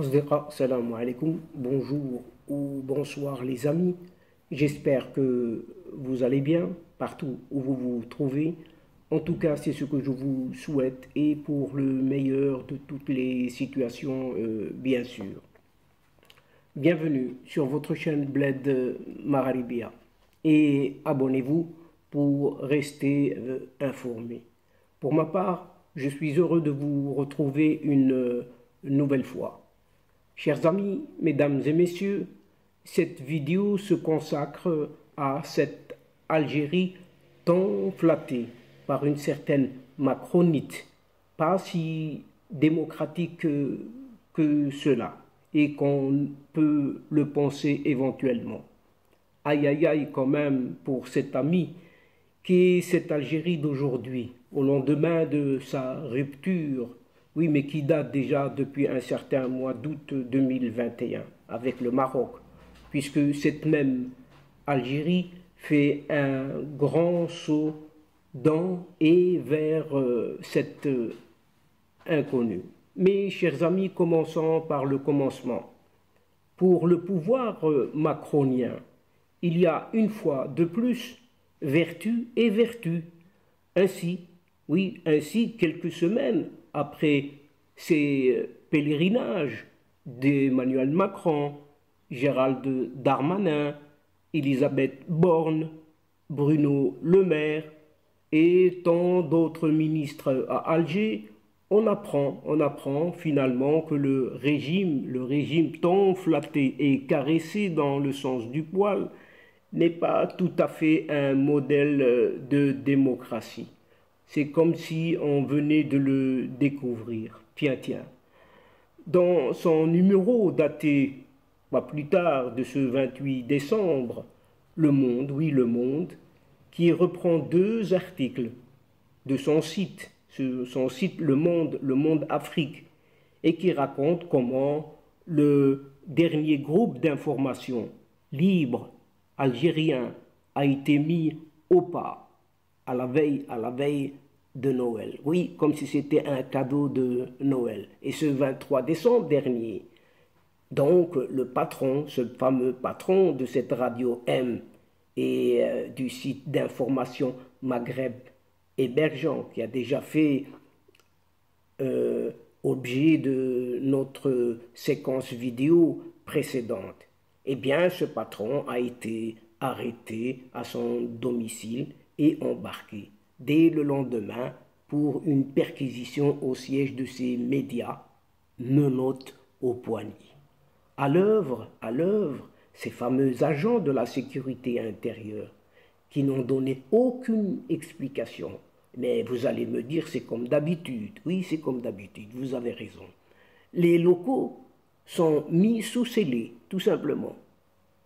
Asdiqa, salam alaikum, bonjour ou bonsoir les amis. J'espère que vous allez bien partout où vous vous trouvez. En tout cas, c'est ce que je vous souhaite et pour le meilleur de toutes les situations, bien sûr. Bienvenue sur votre chaîne Bled Mararibia et abonnez-vous pour rester informé. Pour ma part, je suis heureux de vous retrouver une nouvelle fois. Chers amis, mesdames et messieurs, cette vidéo se consacre à cette Algérie tant flattée par une certaine macronite, pas si démocratique que cela, et qu'on peut le penser éventuellement. Aïe aïe aïe quand même pour cet ami qui est cette Algérie d'aujourd'hui, au lendemain de sa rupture, oui, mais qui date déjà depuis un certain mois d'août 2021 avec le Maroc, puisque cette même Algérie fait un grand saut dans et vers cet inconnu. Mes chers amis, commençons par le commencement. Pour le pouvoir macronien, il y a une fois de plus vertu et vertu. Ainsi, oui, ainsi, quelques semaines après ces pèlerinages d'Emmanuel Macron, Gérald Darmanin, Elisabeth Borne, Bruno Le Maire et tant d'autres ministres à Alger, on apprend finalement que le régime tant flatté et caressé dans le sens du poil, n'est pas tout à fait un modèle de démocratie. C'est comme si on venait de le découvrir. Tiens, tiens. Dans son numéro daté pas plus tard de ce 28 décembre, Le Monde, oui Le Monde, qui reprend deux articles de son site Le Monde Afrique, et qui raconte comment le dernier groupe d'information libre algérien a été mis au pas à la veille de Noël. Oui, comme si c'était un cadeau de Noël. Et ce 23 décembre dernier, donc le patron, ce fameux patron de cette radio M et du site d'information Maghreb Hébergeant, qui a déjà fait objet de notre séquence vidéo précédente, eh bien ce patron a été arrêté à son domicile et embarqué dès le lendemain pour une perquisition au siège de ces médias, menottes au poignet. À l'œuvre, ces fameux agents de la sécurité intérieure qui n'ont donné aucune explication. Mais vous allez me dire, c'est comme d'habitude. Oui, c'est comme d'habitude, vous avez raison. Les locaux sont mis sous scellé, tout simplement.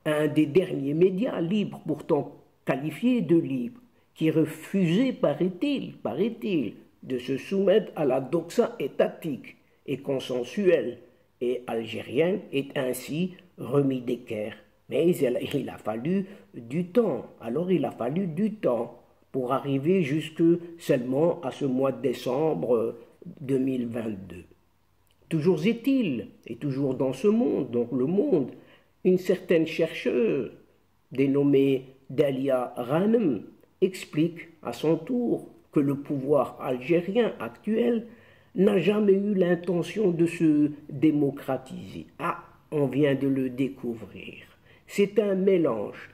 Un des derniers médias libres, pourtant qualifiés de libres, qui refusait, paraît-il, de se soumettre à la doxa étatique et consensuelle et algérienne, est ainsi remis d'équerre. Mais il a fallu du temps. Alors il a fallu du temps pour arriver jusque seulement à ce mois de décembre 2022. Toujours est-il, et toujours dans ce monde, donc le monde, une certaine chercheuse dénommée Dalia Ghanem explique à son tour que le pouvoir algérien actuel n'a jamais eu l'intention de se démocratiser. Ah, on vient de le découvrir. C'est un mélange,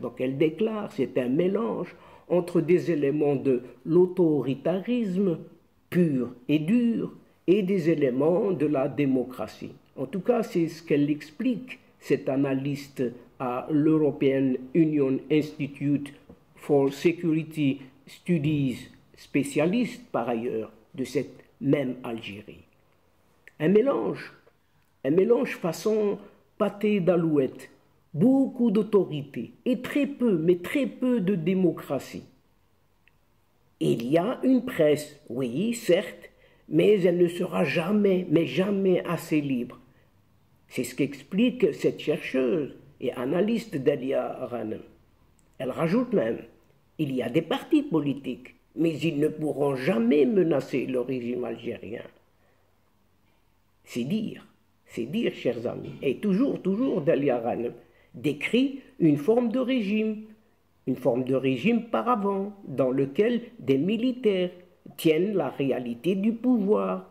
donc elle déclare, c'est un mélange entre des éléments de l'autoritarisme pur et dur et des éléments de la démocratie. En tout cas, c'est ce qu'elle explique, cette analyste à l'European Union Institute for Security Studies, spécialiste par ailleurs de cette même Algérie. Un mélange façon pâté d'alouette, beaucoup d'autorité et très peu, mais très peu de démocratie. Il y a une presse, oui, certes, mais elle ne sera jamais, mais jamais assez libre. C'est ce qu'explique cette chercheuse et analyste Dalia Ghanem. Elle rajoute même, il y a des partis politiques, mais ils ne pourront jamais menacer le régime algérien. C'est dire. c'est dire, chers amis, et toujours Dalia Ghanem décrit une forme de régime par avant, dans lequel des militaires tiennent la réalité du pouvoir,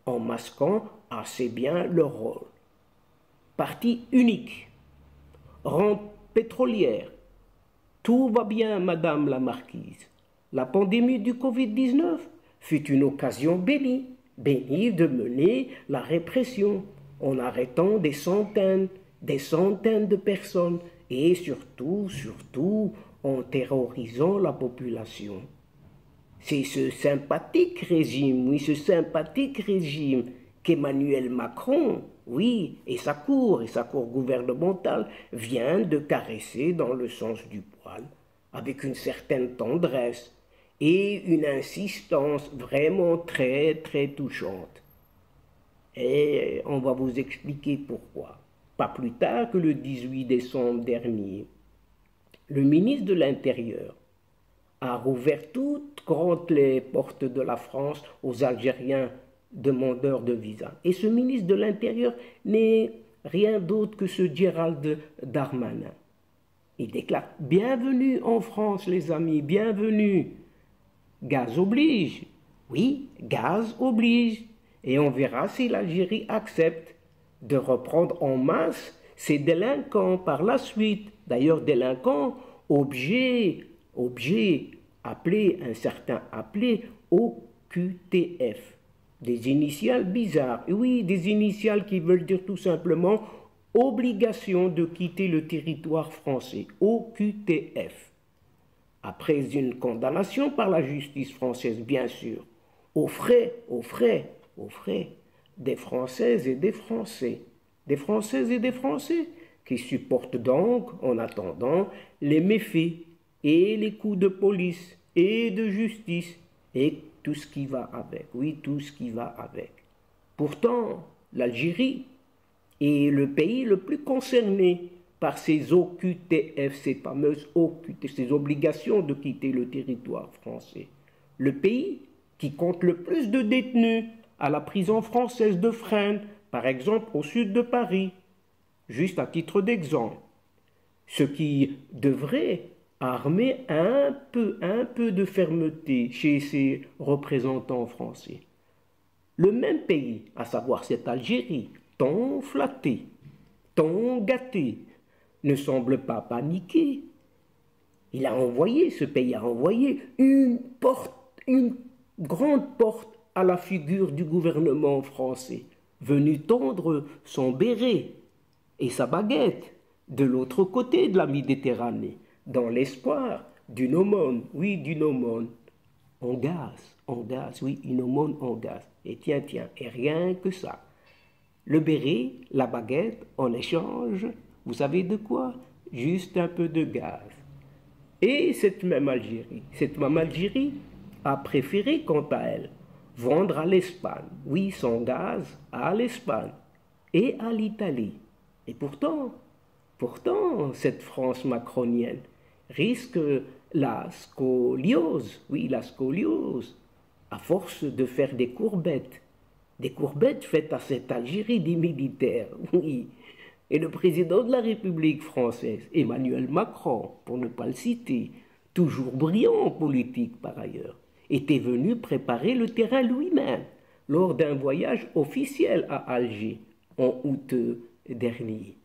en masquant assez bien leur rôle. Parti unique, rente pétrolière, tout va bien, Madame la Marquise. La pandémie du Covid-19 fut une occasion bénie de mener la répression en arrêtant des centaines de personnes et surtout en terrorisant la population. C'est ce sympathique régime qu'Emmanuel Macron, oui, et sa cour gouvernementale viennent de caresser dans le sens du poil, avec une certaine tendresse et une insistance vraiment très touchante. Et on va vous expliquer pourquoi. Pas plus tard que le 18 décembre dernier, le ministre de l'Intérieur a rouvert toutes grandes les portes de la France aux Algériens demandeurs de visa. Et ce ministre de l'Intérieur n'est rien d'autre que ce Gérald Darmanin. Il déclare « Bienvenue en France, les amis, bienvenue !» Gaz oblige. Oui, gaz oblige. Et on verra si l'Algérie accepte de reprendre en masse ces délinquants par la suite. D'ailleurs, délinquants, objet appelé, un certain appelé OQTF. Des initiales bizarres. Oui, des initiales qui veulent dire tout simplement obligation de quitter le territoire français. OQTF. Après une condamnation par la justice française, bien sûr, aux frais des Françaises et des Français, qui supportent donc, en attendant, les méfaits et les coups de police et de justice et tout ce qui va avec, oui, tout ce qui va avec. Pourtant, l'Algérie est le pays le plus concerné par ces OQTF, ces fameuses OQTF, ces obligations de quitter le territoire français. Le pays qui compte le plus de détenus à la prison française de Fresnes, par exemple au sud de Paris, juste à titre d'exemple. Ce qui devrait armer un peu de fermeté chez ses représentants français. Le même pays, à savoir cette Algérie, tant flattée, tant gâtée, ne semble pas paniquer. Ce pays a envoyé une grande porte à la figure du gouvernement français, venu tendre son béret et sa baguette de l'autre côté de la Méditerranée, dans l'espoir d'une aumône, oui, d'une aumône en gaz, oui, une aumône en gaz. Et tiens, et rien que ça. Le béret, la baguette, en échange, vous savez de quoi? Juste un peu de gaz. Et cette même Algérie a préféré, quant à elle, vendre à l'Espagne, oui, son gaz à l'Espagne et à l'Italie. Et pourtant, cette France macronienne risque la scoliose, oui, la scoliose, à force de faire des courbettes faites à cette Algérie des militaires, oui. Et le président de la République française, Emmanuel Macron, pour ne pas le citer, toujours brillant en politique par ailleurs, était venu préparer le terrain lui-même lors d'un voyage officiel à Alger en août dernier.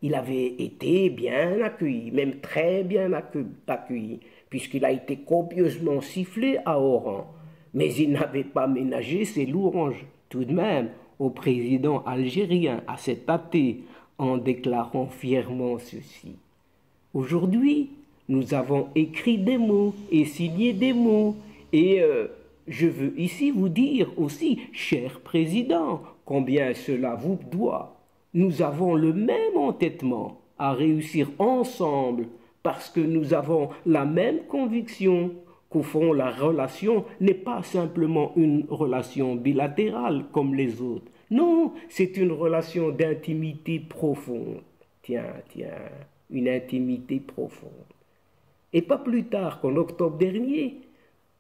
Il avait été bien accueilli, même très bien accueilli, puisqu'il a été copieusement sifflé à Oran. Mais il n'avait pas ménagé ses louanges tout de même au président algérien à cet athée en déclarant fièrement ceci. Aujourd'hui, nous avons écrit des mots et signé des mots et je veux ici vous dire aussi, cher président, combien cela vous doit. Nous avons le même entêtement à réussir ensemble parce que nous avons la même conviction qu'au fond la relation n'est pas simplement une relation bilatérale comme les autres. Non, c'est une relation d'intimité profonde. Tiens, une intimité profonde. Et pas plus tard qu'en octobre dernier,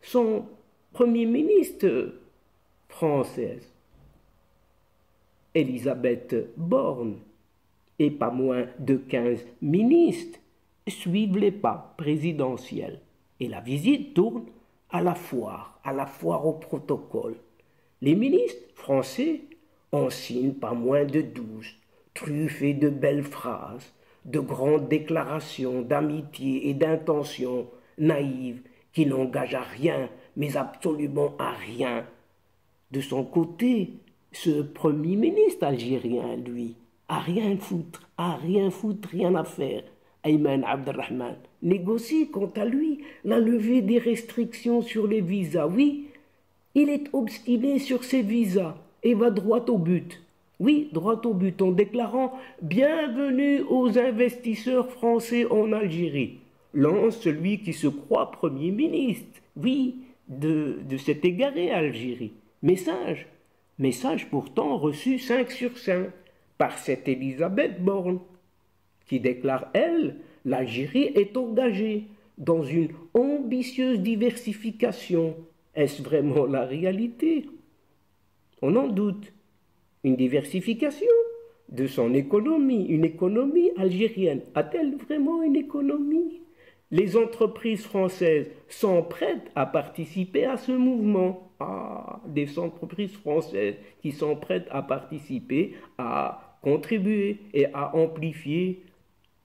son premier ministre français Elisabeth Borne et pas moins de 15 ministres suivent les pas présidentiels. Et la visite tourne à la foire au protocole. Les ministres français en signent pas moins de 12, truffés de belles phrases, de grandes déclarations d'amitié et d'intention naïves qui n'engagent à rien, mais absolument à rien. De son côté, ce premier ministre algérien, lui, à rien foutre, rien à faire. Ayman Abdelrahman négocie quant à lui la levée des restrictions sur les visas. Oui, il est obstiné sur ses visas et va droit au but. Oui, droit au but en déclarant « Bienvenue aux investisseurs français en Algérie ». Lance celui qui se croit Premier ministre, oui, de cette égarée Algérie. Message pourtant reçu 5 sur 5 par cette Elisabeth Borne, qui déclare, elle, l'Algérie est engagée dans une ambitieuse diversification. Est-ce vraiment la réalité? On en doute. Une diversification de son économie, une économie algérienne. A-t-elle vraiment une économie? Les entreprises françaises sont prêtes à participer à ce mouvement. Ah, des entreprises françaises qui sont prêtes à participer, à contribuer et à amplifier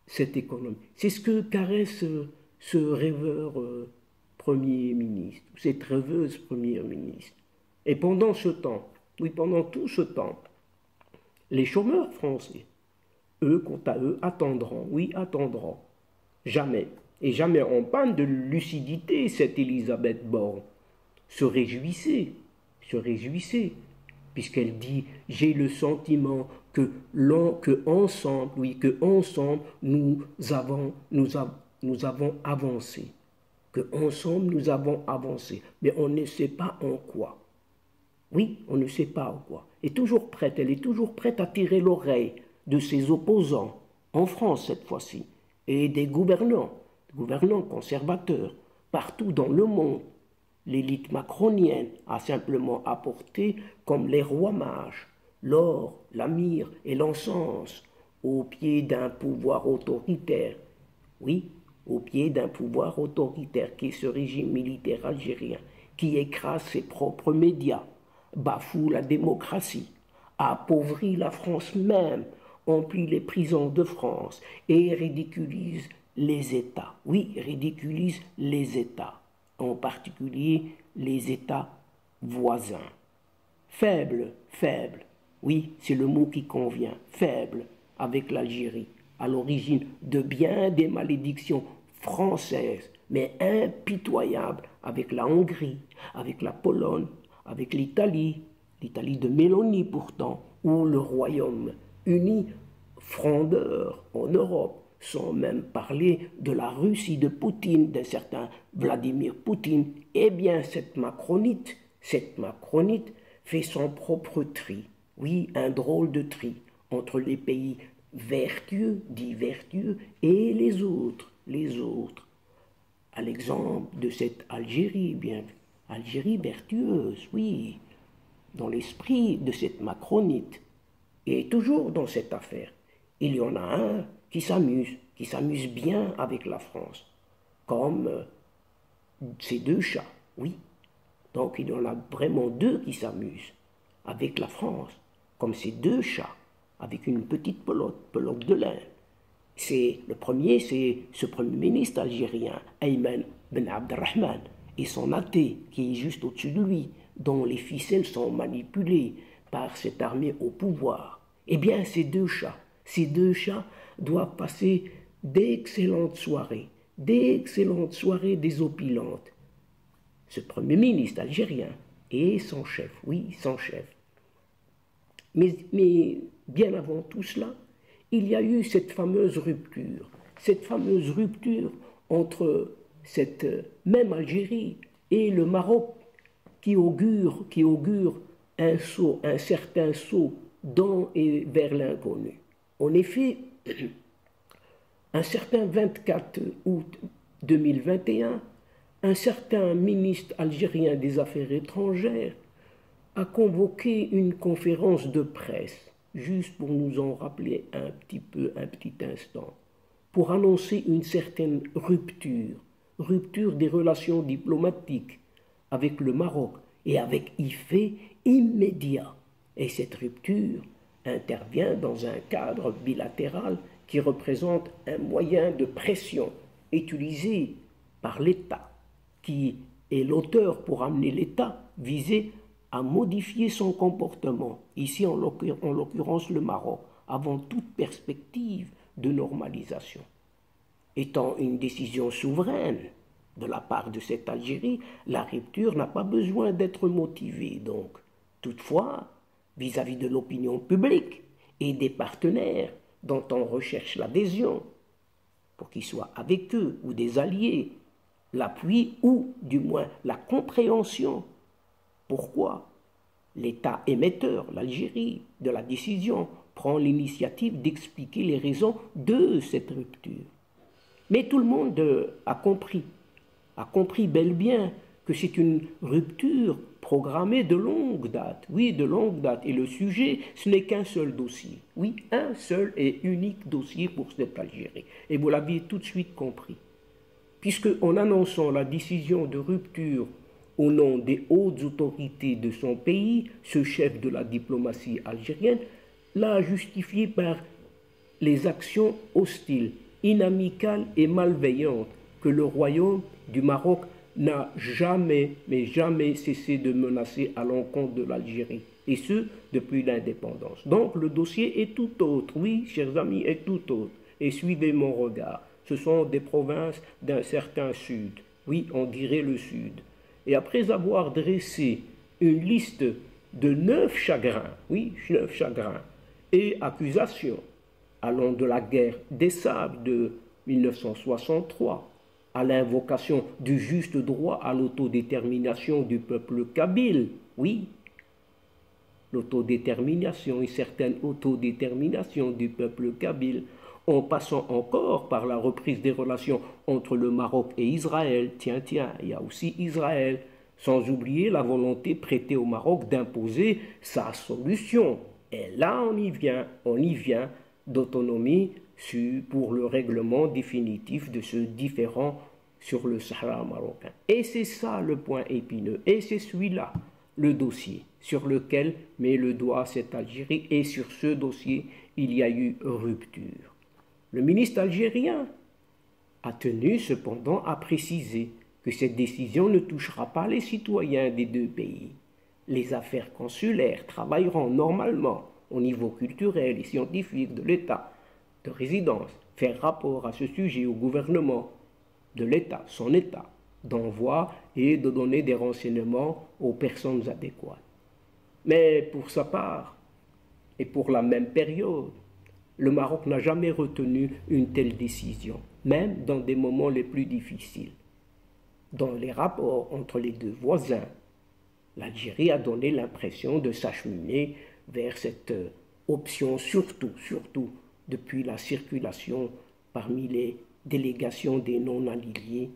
cette économie. C'est ce que caresse ce rêveur Premier ministre, cette rêveuse Première ministre. Et pendant ce temps, oui, pendant tout ce temps, les chômeurs français, eux, quant à eux, attendront, oui, attendront. Jamais, et jamais en panne de lucidité, cette Elisabeth Borne se réjouissait, puisqu'elle dit « J'ai le sentiment que ensemble, oui, que ensemble nous avons avancé, que ensemble nous avons avancé, mais on ne sait pas en quoi. » Oui, on ne sait pas en quoi. Elle est toujours prête à tirer l'oreille de ses opposants, en France cette fois-ci, et des gouvernants conservateurs, partout dans le monde. L'élite macronienne a simplement apporté, comme les rois mages, l'or, la myrrhe et l'encens au pied d'un pouvoir autoritaire. Oui, au pied d'un pouvoir autoritaire qui est ce régime militaire algérien, qui écrase ses propres médias, bafoue la démocratie, appauvrit la France même, emplit les prisons de France et ridiculise les États. Oui, ridiculise les États, en particulier les États voisins. Faible, oui, c'est le mot qui convient, faible avec l'Algérie, à l'origine de bien des malédictions françaises, mais impitoyables avec la Hongrie, avec la Pologne, avec l'Italie de Mélanie pourtant, ou le Royaume-Uni, frondeur en Europe, sans même parler de la Russie de Poutine, d'un certain Vladimir Poutine. Eh bien, cette Macronite fait son propre tri, oui, un drôle de tri, entre les pays vertueux, dits vertueux, et les autres. À l'exemple de cette Algérie, bien, Algérie vertueuse, oui, dans l'esprit de cette Macronite. Et toujours dans cette affaire, il y en a un qui s'amuse bien avec la France, comme ces deux chats, oui. Donc il y en a vraiment deux qui s'amusent avec la France, comme ces deux chats, avec une petite pelote de lin. Le premier, c'est ce premier ministre algérien, Ayman Ben Abdelrahman, et son athée qui est juste au-dessus de lui, dont les ficelles sont manipulées par cette armée au pouvoir. Eh bien, ces deux chats doivent passer d'excellentes soirées désopilantes. Ce premier ministre algérien et son chef, oui, son chef. Mais bien avant tout cela, il y a eu cette fameuse rupture entre cette même Algérie et le Maroc qui augure un certain saut dans et vers l'inconnu. En effet, un certain 24 août 2021, un certain ministre algérien des Affaires étrangères a convoqué une conférence de presse juste pour nous en rappeler un petit instant, pour annoncer une certaine rupture des relations diplomatiques avec le Maroc et avec IFE immédiat. Et cette rupture intervient dans un cadre bilatéral qui représente un moyen de pression utilisé par l'État, qui est l'auteur pour amener l'État visé à modifier son comportement, ici en l'occurrence le Maroc, avant toute perspective de normalisation. Étant une décision souveraine de la part de cette Algérie, la rupture n'a pas besoin d'être motivée. Donc, toutefois, vis-à-vis de l'opinion publique et des partenaires dont on recherche l'adhésion, pour qu'ils soient avec eux ou des alliés, l'appui ou du moins la compréhension. Pourquoi l'État émetteur, l'Algérie, de la décision prend l'initiative d'expliquer les raisons de cette rupture. Mais tout le monde a compris bel et bien que c'est une rupture programmée de longue date. Oui, de longue date. Et le sujet, ce n'est qu'un seul dossier. Oui, un seul et unique dossier pour cette Algérie. Et vous l'avez tout de suite compris. Puisque en annonçant la décision de rupture au nom des hautes autorités de son pays, ce chef de la diplomatie algérienne l'a justifié par les actions hostiles, inamicales et malveillantes que le royaume du Maroc n'a jamais, mais jamais cessé de menacer à l'encontre de l'Algérie, et ce, depuis l'indépendance. Donc le dossier est tout autre, oui, chers amis, est tout autre. Et suivez mon regard, ce sont des provinces d'un certain sud, oui, on dirait le sud. Et après avoir dressé une liste de 9 chagrins, oui, 9 chagrins, et accusations, allant de la guerre des sables de 1963 à l'invocation du juste droit à l'autodétermination du peuple kabyle, oui, l'autodétermination, une certaine autodétermination du peuple kabyle, en passant encore par la reprise des relations entre le Maroc et Israël. Tiens, il y a aussi Israël, sans oublier la volonté prêtée au Maroc d'imposer sa solution. Et là, on y vient d'autonomie pour le règlement définitif de ce différend sur le Sahara marocain. Et c'est ça le point épineux, et c'est celui-là, le dossier, sur lequel met le doigt cette Algérie, et sur ce dossier, il y a eu rupture. Le ministre algérien a tenu cependant à préciser que cette décision ne touchera pas les citoyens des deux pays. Les affaires consulaires travailleront normalement au niveau culturel et scientifique de l'État de résidence, faire rapport à ce sujet au gouvernement de l'État, son État, d'envoi et de donner des renseignements aux personnes adéquates. Mais pour sa part, et pour la même période, le Maroc n'a jamais retenu une telle décision, même dans des moments les plus difficiles. Dans les rapports entre les deux voisins, l'Algérie a donné l'impression de s'acheminer vers cette option, surtout depuis la circulation parmi les délégations des non-alignés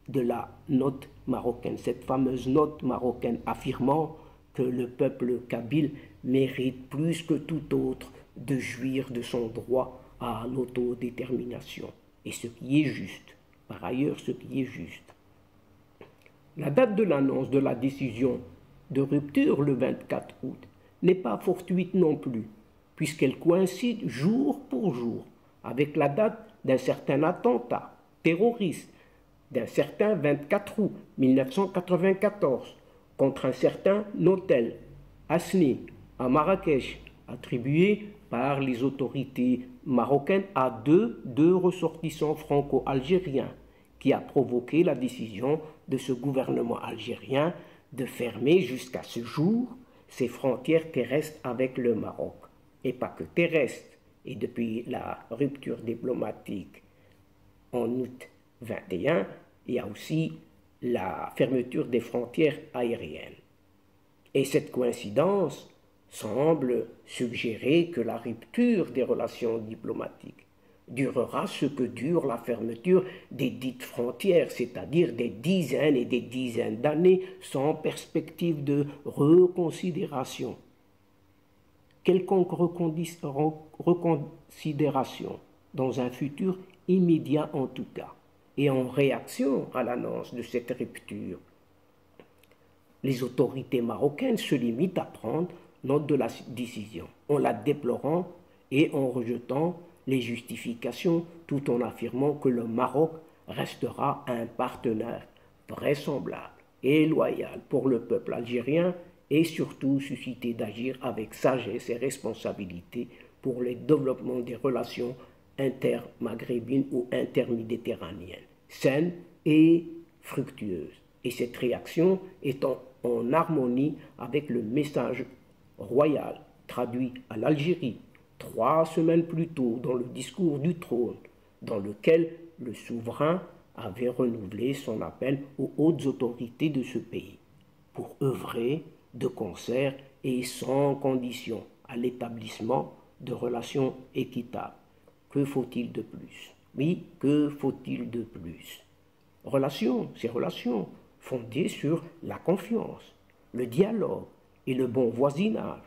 de la note marocaine, cette fameuse note marocaine affirmant que le peuple kabyle mérite plus que tout autre de jouir de son droit à l'autodétermination. Et ce qui est juste, par ailleurs, ce qui est juste. La date de l'annonce de la décision de rupture, le 24 août, n'est pas fortuite non plus, puisqu'elle coïncide jour pour jour avec la date d'un certain attentat terroriste d'un certain 24 août 1994 contre un certain hôtel Asni à Marrakech, attribué par les autorités marocaines à deux ressortissants franco-algériens, qui a provoqué la décision de ce gouvernement algérien de fermer jusqu'à ce jour ses frontières terrestres avec le Maroc. Et pas que terrestres. Et depuis la rupture diplomatique en août 21, il y a aussi la fermeture des frontières aériennes. Et cette coïncidence semble suggérer que la rupture des relations diplomatiques durera ce que dure la fermeture des dites frontières, c'est-à-dire des dizaines et des dizaines d'années sans perspective de reconsidération. quelconque reconsidération dans un futur immédiat en tout cas. Et en réaction à l'annonce de cette rupture, les autorités marocaines se limitent à prendre note de la décision, en la déplorant et en rejetant les justifications, tout en affirmant que le Maroc restera un partenaire vraisemblable et loyal pour le peuple algérien et surtout suscité d'agir avec sagesse et responsabilité pour le développement des relations intermaghrébines ou interméditerranéennes, saines et fructueuses. Et cette réaction étant en harmonie avec le message royal traduit à l'Algérie 3 semaines plus tôt dans le discours du trône, dans lequel le souverain avait renouvelé son appel aux hautes autorités de ce pays pour œuvrer de concert et sans condition à l'établissement de relations équitables. Que faut-il de plus? Oui, que faut-il de plus? Ces relations fondées sur la confiance, le dialogue et le bon voisinage,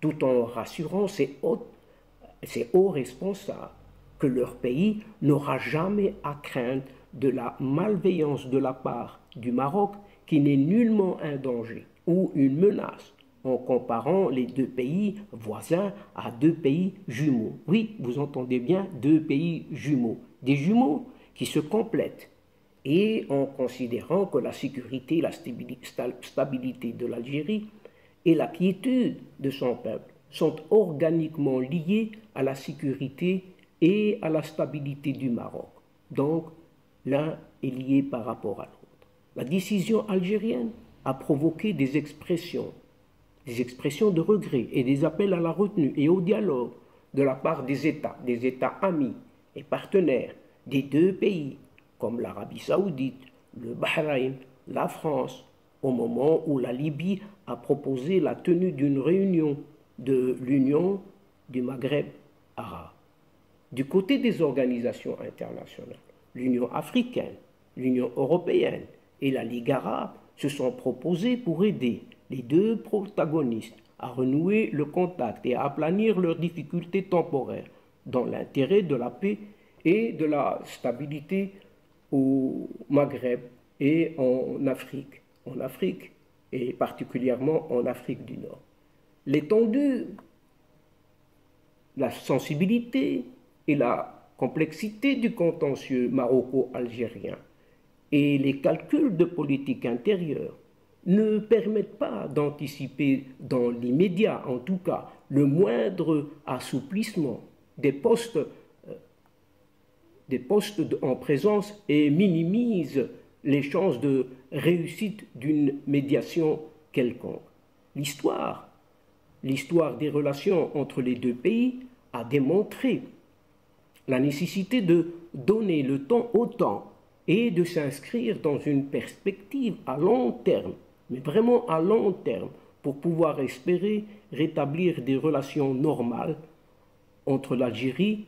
tout en rassurant ces hauts responsables que leur pays n'aura jamais à craindre de la malveillance de la part du Maroc, qui n'est nullement un danger ou une menace, en comparant les deux pays voisins à deux pays jumeaux. Oui, vous entendez bien, deux pays jumeaux. Des jumeaux qui se complètent. Et en considérant que la sécurité et la stabilité de l'Algérie et la quiétude de son peuple sont organiquement liées à la sécurité et à la stabilité du Maroc. Donc, l'un est lié par rapport à l'autre. La décision algérienne a provoqué des expressions de regret et des appels à la retenue et au dialogue de la part des États amis et partenaires des deux pays, comme l'Arabie saoudite, le Bahreïn, la France, au moment où la Libye a proposé la tenue d'une réunion de l'Union du Maghreb arabe. Du côté des organisations internationales, l'Union africaine, l'Union européenne et la Ligue arabe se sont proposés pour aider les deux protagonistes à renouer le contact et à aplanir leurs difficultés temporaires dans l'intérêt de la paix et de la stabilité au Maghreb et en Afrique et particulièrement en Afrique du Nord. L'étendue, la sensibilité et la complexité du contentieux maroco-algérien et les calculs de politique intérieure ne permettent pas d'anticiper dans l'immédiat, en tout cas, le moindre assouplissement des postes en présence et minimisent les chances de réussite d'une médiation quelconque. L'histoire des relations entre les deux pays a démontré la nécessité de donner le temps au temps et de s'inscrire dans une perspective à long terme, mais vraiment à long terme, pour pouvoir espérer rétablir des relations normales entre l'Algérie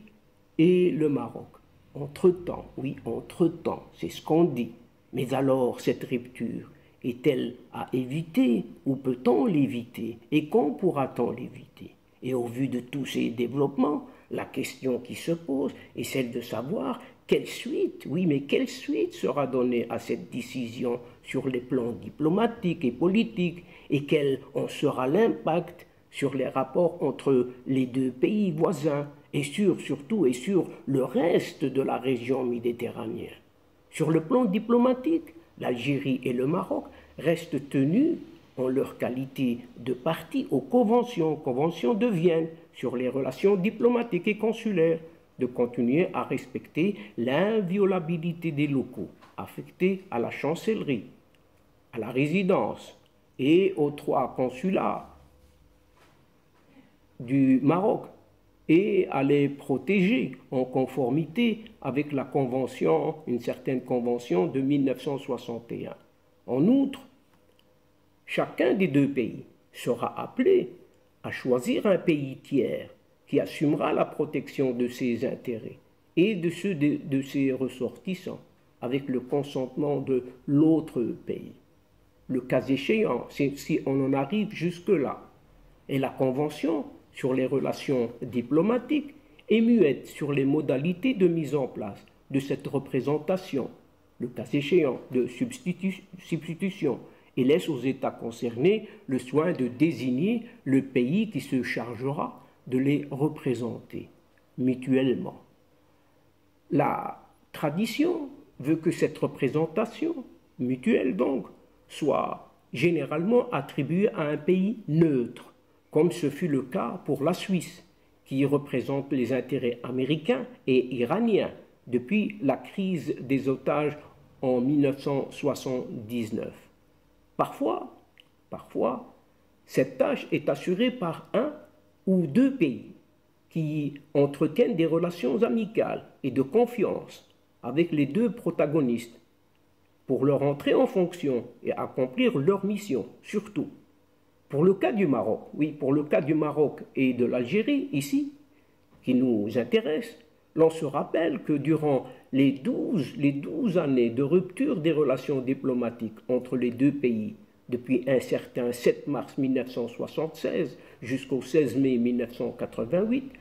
et le Maroc. Entre-temps, oui, entre-temps, c'est ce qu'on dit. Mais alors, cette rupture est-elle à éviter ou peut-on l'éviter? Et quand pourra-t-on l'éviter? Et au vu de tous ces développements, la question qui se pose est celle de savoir quelle suite, oui, mais quelle suite sera donnée à cette décision sur les plans diplomatiques et politiques et quel en sera l'impact sur les rapports entre les deux pays voisins et surtout sur le reste de la région méditerranéenne. Sur le plan diplomatique, l'Algérie et le Maroc restent tenus en leur qualité de partie aux conventions de Vienne sur les relations diplomatiques et consulaires, de continuer à respecter l'inviolabilité des locaux affectés à la chancellerie, à la résidence et aux 3 consulats du Maroc et à les protéger en conformité avec la convention, une certaine convention de 1961. En outre, chacun des deux pays sera appelé à choisir un pays tiers qui assumera la protection de ses intérêts et de ceux de ses ressortissants avec le consentement de l'autre pays. Le cas échéant, si on en arrive jusque-là, et la Convention sur les relations diplomatiques et muette sur les modalités de mise en place de cette représentation, le cas échéant de substitution, et laisse aux États concernés le soin de désigner le pays qui se chargera de les représenter mutuellement. La tradition veut que cette représentation mutuelle donc soit généralement attribuée à un pays neutre, comme ce fut le cas pour la Suisse, qui représente les intérêts américains et iraniens depuis la crise des otages en 1979. Parfois, cette tâche est assurée par un ou deux pays qui entretiennent des relations amicales et de confiance avec les deux protagonistes pour leur entrer en fonction et accomplir leur mission, surtout. Pour le cas du Maroc, pour le cas du Maroc et de l'Algérie, ici, qui nous intéresse, l'on se rappelle que durant les 12 années de rupture des relations diplomatiques entre les deux pays, depuis un certain 7 mars 1976 jusqu'au 16 mai 1988,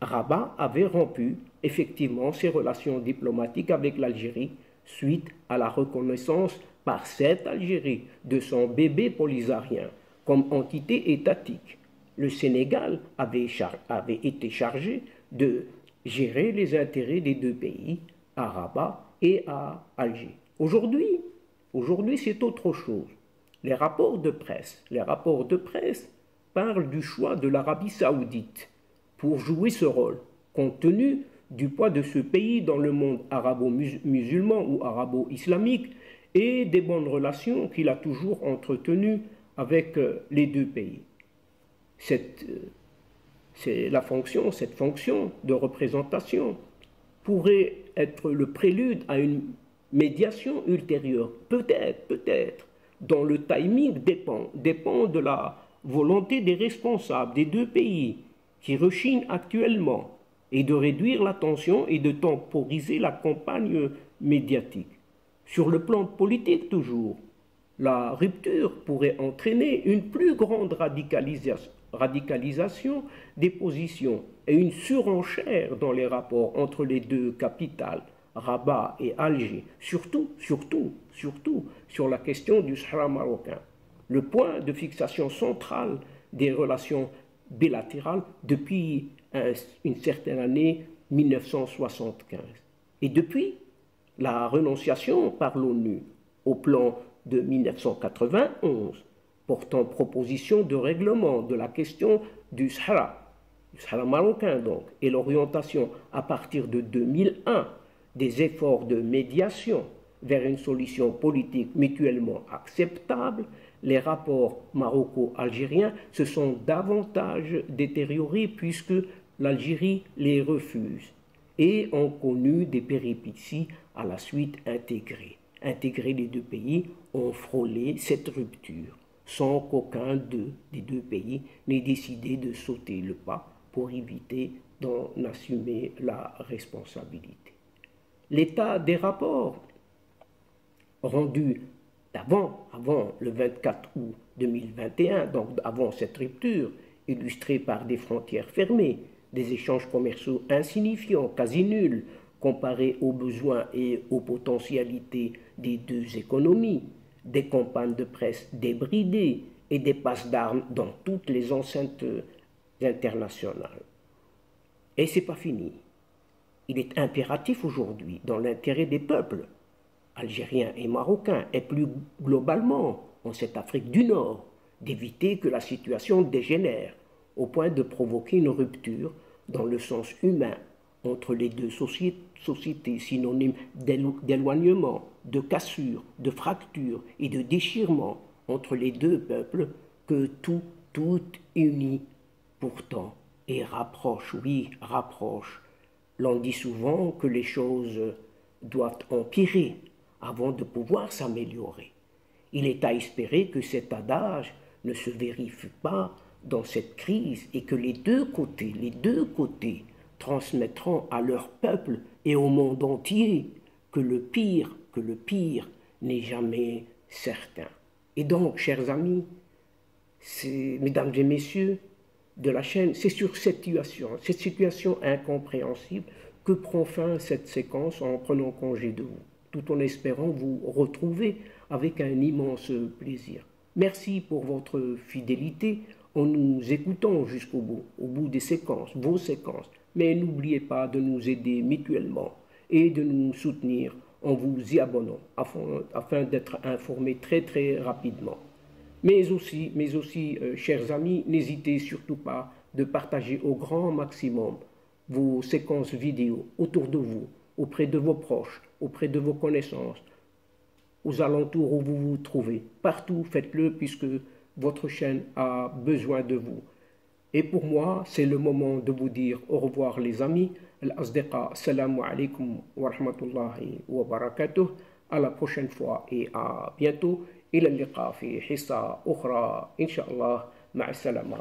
Rabat avait rompu effectivement ses relations diplomatiques avec l'Algérie suite à la reconnaissance par cette Algérie de son bébé polysarien comme entité étatique. Le Sénégal avait été chargé de gérer les intérêts des deux pays, à Rabat et à Alger. Aujourd'hui, c'est autre chose. Les rapports de presse parlent du choix de l'Arabie saoudite pour jouer ce rôle, compte tenu du poids de ce pays dans le monde arabo-musulman ou arabo-islamique et des bonnes relations qu'il a toujours entretenues avec les deux pays. Cette fonction de représentation pourrait être le prélude à une médiation ultérieure, peut-être, dont le timing dépend de la volonté des responsables des deux pays qui rechignent actuellement et de réduire la tension et de temporiser la campagne médiatique. Sur le plan politique toujours, la rupture pourrait entraîner une plus grande radicalisation des positions et une surenchère dans les rapports entre les deux capitales, Rabat et Alger, surtout sur la question du Sahara marocain, le point de fixation central des relations bilatérales depuis une certaine année 1975. Et depuis la renonciation par l'ONU au plan de 1991 portant proposition de règlement de la question du Sahara marocain donc, et l'orientation à partir de 2001 des efforts de médiation vers une solution politique mutuellement acceptable, les rapports maroco-algériens se sont davantage détériorés puisque l'Algérie les refuse et ont connu des péripéties à la suite intégrées. Intégrer les deux pays ont frôlé cette rupture sans qu'aucun des deux pays n'ait décidé de sauter le pas pour éviter d'en assumer la responsabilité. L'état des rapports rendus avant le 24 août 2021, donc avant cette rupture, illustrée par des frontières fermées, des échanges commerciaux insignifiants, quasi nuls, comparés aux besoins et aux potentialités des deux économies, des campagnes de presse débridées et des passes d'armes dans toutes les enceintes internationales. Et c'est pas fini. Il est impératif aujourd'hui, dans l'intérêt des peuples, algériens et marocains, et plus globalement en cette Afrique du Nord, d'éviter que la situation dégénère au point de provoquer une rupture dans le sens humain entre les deux sociétés synonymes d'éloignement, de cassure, de fracture et de déchirement entre les deux peuples que tout unit pourtant et rapproche, rapproche. L'on dit souvent que les choses doivent empirer avant de pouvoir s'améliorer. Il est à espérer que cet adage ne se vérifie pas dans cette crise et que les deux côtés transmettront à leur peuple et au monde entier que le pire n'est jamais certain. Et donc, chers amis, mesdames et messieurs, de la chaîne, c'est sur cette situation incompréhensible que prend fin cette séquence en prenant congé de vous, tout en espérant vous retrouver avec un immense plaisir. Merci pour votre fidélité en nous écoutant jusqu'au bout, au bout des séquences, vos séquences. Mais n'oubliez pas de nous aider mutuellement et de nous soutenir en vous y abonnant afin d'être informé très rapidement. Mais aussi, chers amis, n'hésitez surtout pas de partager au grand maximum vos séquences vidéo autour de vous, auprès de vos proches, auprès de vos connaissances, aux alentours où vous vous trouvez. Partout, faites-le puisque votre chaîne a besoin de vous. Et pour moi, c'est le moment de vous dire au revoir les amis. Al-Asdiqa, assalamu alaikum wa rahmatullahi wa barakatuh. À la prochaine fois et à bientôt. إلى اللقاء في حصة أخرى إن شاء الله مع السلامة.